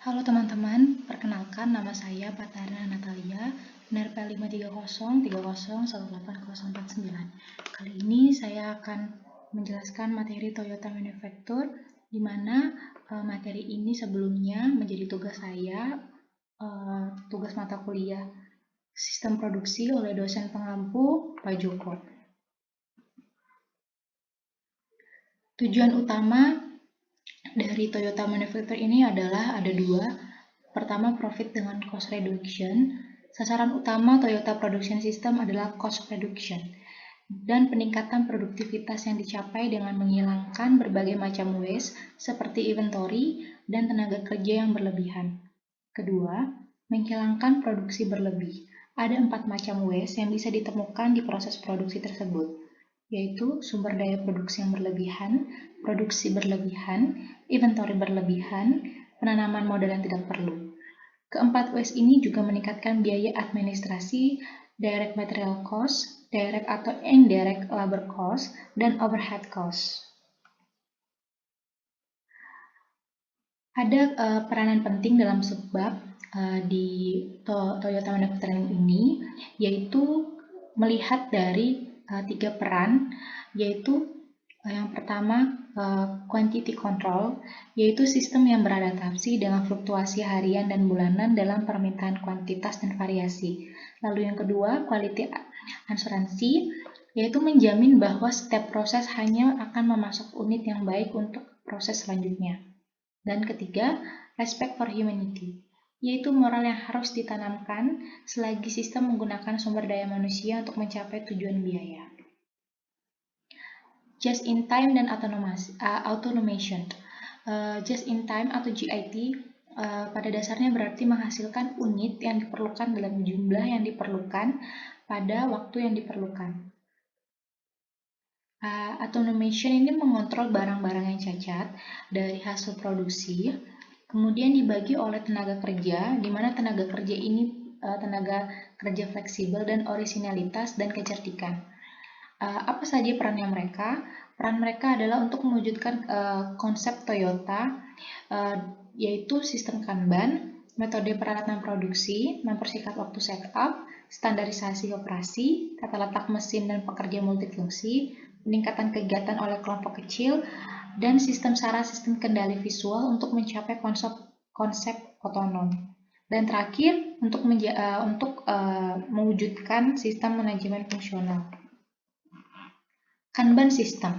Halo teman-teman, perkenalkan nama saya Patara Natalia, NIR P530301809. Kali ini saya akan menjelaskan materi Toyota Manufacture, di mana materi ini sebelumnya menjadi tugas saya, tugas mata kuliah Sistem Produksi oleh dosen pengampu Pak Joko. Tujuan utama dari Toyota Manufacture ini adalah ada dua. Pertama, profit dengan cost reduction. Sasaran utama Toyota Production System adalah cost reduction dan peningkatan produktivitas yang dicapai dengan menghilangkan berbagai macam waste seperti inventory dan tenaga kerja yang berlebihan. Kedua, menghilangkan produksi berlebih. Ada 4 macam waste yang bisa ditemukan di proses produksi tersebut, yaitu sumber daya produksi yang berlebihan, produksi berlebihan, inventory berlebihan, penanaman modal yang tidak perlu. Keempat waste ini juga meningkatkan biaya administrasi, direct material cost, direct atau indirect labor cost, dan overhead cost. Ada peranan penting dalam sebab di Toyota Manufacturing ini, yaitu melihat dari 3 peran, yaitu yang pertama quantity control, yaitu sistem yang beradaptasi dengan fluktuasi harian dan bulanan dalam permintaan kuantitas dan variasi. Lalu yang kedua, quality assurance, yaitu menjamin bahwa setiap proses hanya akan memasok unit yang baik untuk proses selanjutnya. Dan ketiga, respect for humanity, yaitu moral yang harus ditanamkan selagi sistem menggunakan sumber daya manusia untuk mencapai tujuan biaya. Just in time dan automation. Just in time atau JIT pada dasarnya berarti menghasilkan unit yang diperlukan dalam jumlah yang diperlukan pada waktu yang diperlukan. Automation ini mengontrol barang-barang yang cacat dari hasil produksi, kemudian dibagi oleh tenaga kerja, di mana tenaga kerja ini tenaga kerja fleksibel dan orisinalitas dan kecerdikan. Apa saja perannya mereka? Peran mereka adalah untuk mewujudkan konsep Toyota, yaitu sistem Kanban, metode peralatan produksi, mempersingkat waktu setup, standarisasi operasi, tata letak mesin dan pekerja multifungsi, peningkatan kegiatan oleh kelompok kecil, dan sistem sistem kendali visual untuk mencapai konsep otonom. Dan terakhir, untuk mewujudkan sistem manajemen fungsional. Kanban System.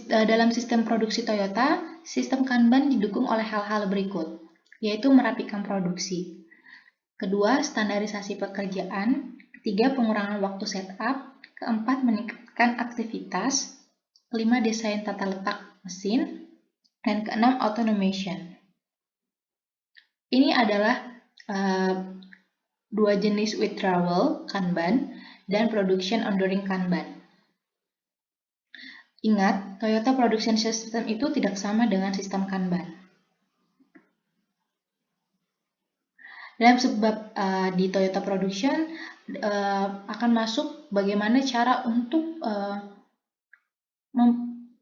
Dalam sistem produksi Toyota, sistem Kanban didukung oleh hal-hal berikut, yaitu merapikan produksi. Kedua, standarisasi pekerjaan. Ketiga, pengurangan waktu setup. Keempat, meningkatkan aktivitas. Kelima, desain tata letak mesin. Dan keenam, automation. Ini adalah dua jenis withdrawal Kanban dan production ongoing Kanban. Ingat, Toyota Production System itu tidak sama dengan sistem Kanban. Dalam sebab di Toyota Production akan masuk bagaimana cara untuk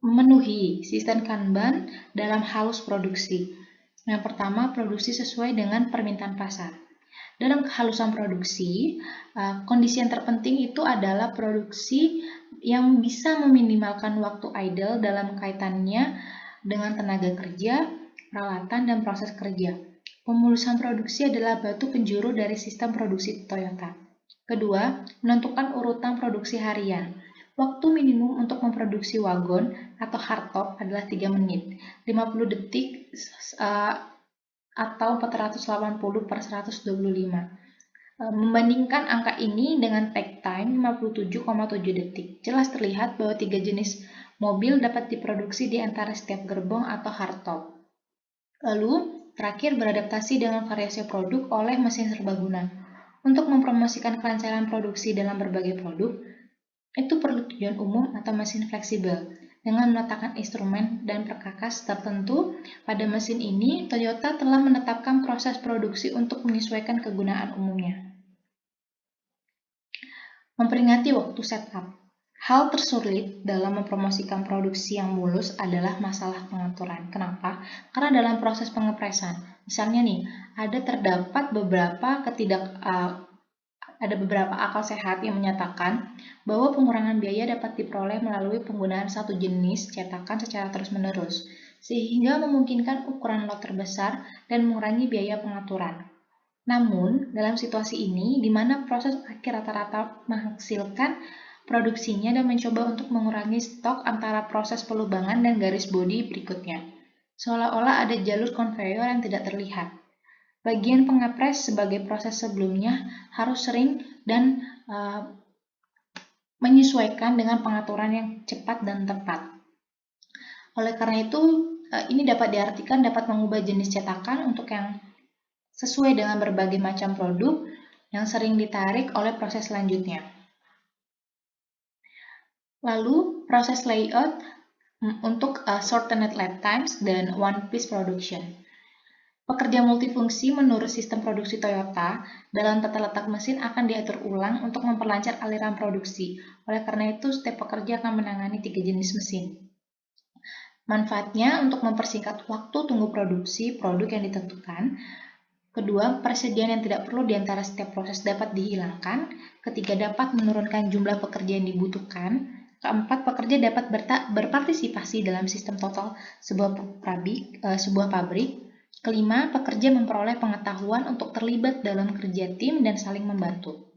memenuhi sistem Kanban dalam halus produksi. Yang pertama, produksi sesuai dengan permintaan pasar. Dalam kehalusan produksi, kondisi yang terpenting itu adalah produksi yang bisa meminimalkan waktu idle dalam kaitannya dengan tenaga kerja, peralatan, dan proses kerja. Pemulusan produksi adalah batu penjuru dari sistem produksi Toyota. Kedua, menentukan urutan produksi harian. Waktu minimum untuk memproduksi wagon atau hardtop adalah 3 menit, 50 detik atau 480 per 125. Membandingkan angka ini dengan take time 57,7 detik, jelas terlihat bahwa 3 jenis mobil dapat diproduksi di antara setiap gerbong atau hardtop. Lalu, terakhir beradaptasi dengan variasi produk oleh mesin serbaguna. Untuk mempromosikan kelancaran produksi dalam berbagai produk, itu perlu tujuan umum atau mesin fleksibel. Dengan meletakkan instrumen dan perkakas tertentu pada mesin ini, Toyota telah menetapkan proses produksi untuk menyesuaikan kegunaan umumnya. Memperingati waktu setup. Hal tersulit dalam mempromosikan produksi yang mulus adalah masalah pengaturan. Kenapa? Karena dalam proses pengepresan, misalnya nih, ada beberapa akal sehat yang menyatakan bahwa pengurangan biaya dapat diperoleh melalui penggunaan satu jenis cetakan secara terus-menerus, sehingga memungkinkan ukuran lot terbesar dan mengurangi biaya pengaturan. Namun, dalam situasi ini, di mana proses akhir rata-rata menghasilkan produksinya dan mencoba untuk mengurangi stok antara proses pelubangan dan garis bodi berikutnya, seolah-olah ada jalur konveyor yang tidak terlihat. Bagian pengepres sebagai proses sebelumnya harus sering dan menyesuaikan dengan pengaturan yang cepat dan tepat. Oleh karena itu, ini dapat diartikan dapat mengubah jenis cetakan untuk yang sesuai dengan berbagai macam produk yang sering ditarik oleh proses selanjutnya. Lalu, proses layout untuk shortened lead times dan one piece production. Pekerja multifungsi menurut sistem produksi Toyota dalam tata letak mesin akan diatur ulang untuk memperlancar aliran produksi. Oleh karena itu, setiap pekerja akan menangani 3 jenis mesin. Manfaatnya untuk mempersingkat waktu tunggu produksi produk yang ditentukan. Kedua, persediaan yang tidak perlu di antara setiap proses dapat dihilangkan. Ketiga, dapat menurunkan jumlah pekerja yang dibutuhkan. Keempat, pekerja dapat berpartisipasi dalam sistem total sebuah pabrik. Kelima, pekerja memperoleh pengetahuan untuk terlibat dalam kerja tim dan saling membantu.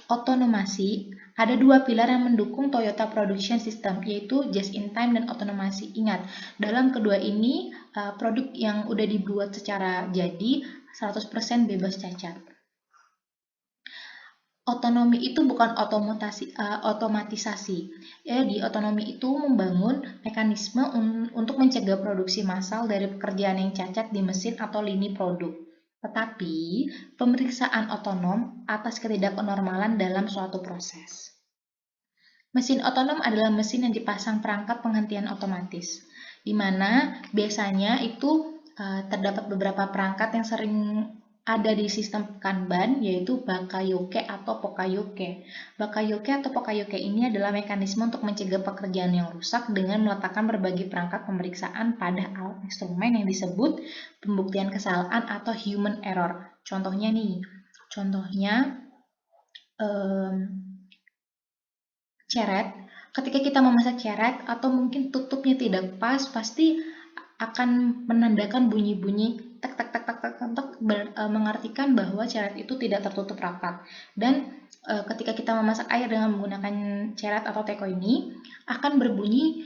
Otonomasi, ada 2 pilar yang mendukung Toyota Production System, yaitu just-in-time dan otonomasi. Ingat, dalam kedua ini, produk yang udah dibuat secara jadi 100% bebas cacat. Otonomi itu bukan otomatisasi. Di otonomi itu membangun mekanisme untuk mencegah produksi massal dari pekerjaan yang cacat di mesin atau lini produk. Tetapi, pemeriksaan otonom atas ketidaknormalan dalam suatu proses. Mesin otonom adalah mesin yang dipasang perangkat penghentian otomatis, di mana biasanya itu terdapat beberapa perangkat yang sering ada di sistem Kanban, yaitu Bakayoke atau Pokayoke. Bakayoke atau Pokayoke ini adalah mekanisme untuk mencegah pekerjaan yang rusak dengan meletakkan berbagai perangkat pemeriksaan pada alat instrumen yang disebut pembuktian kesalahan atau human error. Contohnya ceret. Ketika kita memasak ceret atau mungkin tutupnya tidak pas, pasti akan menandakan bunyi-bunyi tek tek tek tek tek tek, mengartikan bahwa ceret itu tidak tertutup rapat. Dan ketika kita memasak air dengan menggunakan ceret atau teko ini akan berbunyi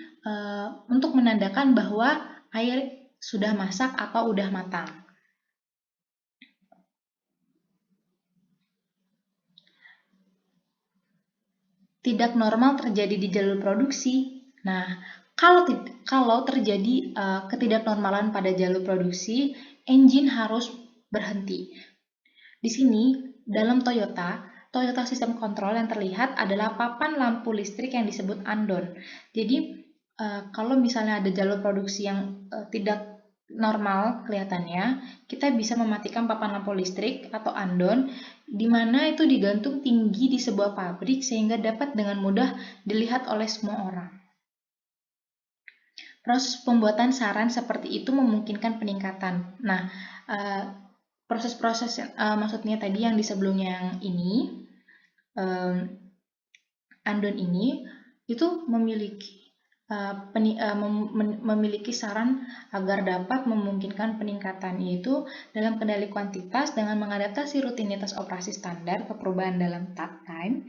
untuk menandakan bahwa air sudah masak atau udah matang. Tidak normal terjadi di jalur produksi. Nah, kalau terjadi ketidaknormalan pada jalur produksi, engine harus berhenti. Di sini, dalam Toyota System Control yang terlihat adalah papan lampu listrik yang disebut andon. Jadi, kalau misalnya ada jalur produksi yang tidak normal kelihatannya, kita bisa mematikan papan lampu listrik atau andon, di mana itu digantung tinggi di sebuah pabrik sehingga dapat dengan mudah dilihat oleh semua orang. Proses pembuatan saran seperti itu memungkinkan peningkatan. Nah, proses-proses maksudnya tadi yang di sebelumnya yang ini, andon ini itu memiliki saran agar dapat memungkinkan peningkatan, yaitu dalam kendali kuantitas dengan mengadaptasi rutinitas operasi standar ke perubahan dalam time,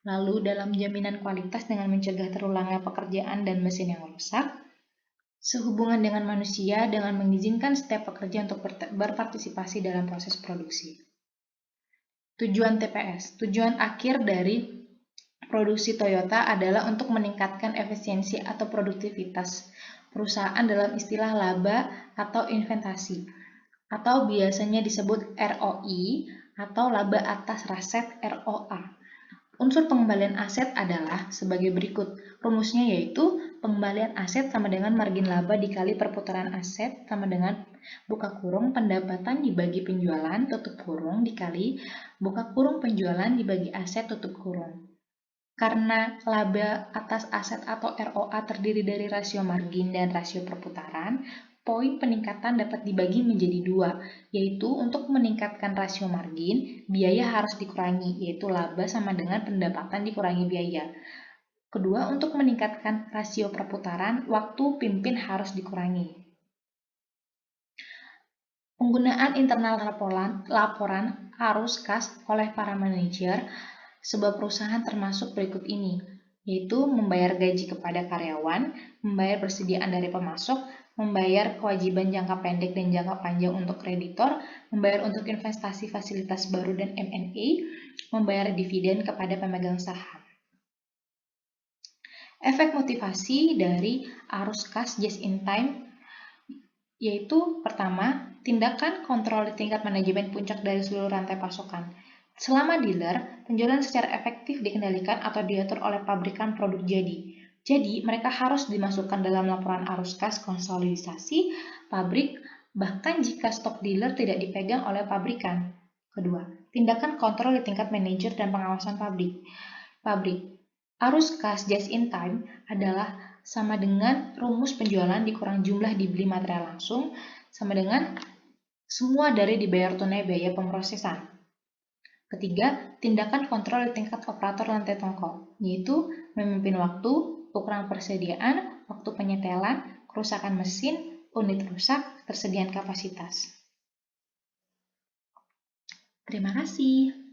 lalu dalam jaminan kualitas dengan mencegah terulangnya pekerjaan dan mesin yang rusak, sehubungan dengan manusia dengan mengizinkan setiap pekerja untuk berpartisipasi dalam proses produksi. Tujuan TPS, tujuan akhir dari produksi Toyota adalah untuk meningkatkan efisiensi atau produktivitas perusahaan dalam istilah laba atau investasi, atau biasanya disebut ROI atau laba atas aset ROA. Unsur pengembalian aset adalah sebagai berikut. Rumusnya yaitu pengembalian aset sama dengan margin laba dikali perputaran aset sama dengan buka kurung pendapatan dibagi penjualan tutup kurung dikali buka kurung penjualan dibagi aset tutup kurung. Karena laba atas aset atau ROA terdiri dari rasio margin dan rasio perputaran, poin peningkatan dapat dibagi menjadi dua, yaitu untuk meningkatkan rasio margin, biaya harus dikurangi, yaitu laba sama dengan pendapatan dikurangi biaya. Kedua, untuk meningkatkan rasio perputaran, waktu pimpin harus dikurangi. Penggunaan internal laporan arus kas oleh para manajer sebuah perusahaan termasuk berikut ini, yaitu membayar gaji kepada karyawan, membayar persediaan dari pemasok, membayar kewajiban jangka pendek dan jangka panjang untuk kreditor, membayar untuk investasi fasilitas baru dan M&A, membayar dividen kepada pemegang saham. Efek motivasi dari arus kas just in time yaitu pertama, tindakan kontrol di tingkat manajemen puncak dari seluruh rantai pasokan. Selama dealer, penjualan secara efektif dikendalikan atau diatur oleh pabrikan produk jadi. Jadi, mereka harus dimasukkan dalam laporan arus kas konsolidasi pabrik, bahkan jika stok dealer tidak dipegang oleh pabrikan. Kedua, tindakan kontrol di tingkat manajer dan pengawasan pabrik. Arus kas just in time adalah sama dengan rumus penjualan dikurang jumlah dibeli material langsung sama dengan semua dari dibayar tunai biaya pemrosesan. Ketiga, tindakan kontrol di tingkat operator lantai toko, yaitu memimpin waktu, ukuran persediaan, waktu penyetelan, kerusakan mesin, unit rusak, tersediaan kapasitas. Terima kasih.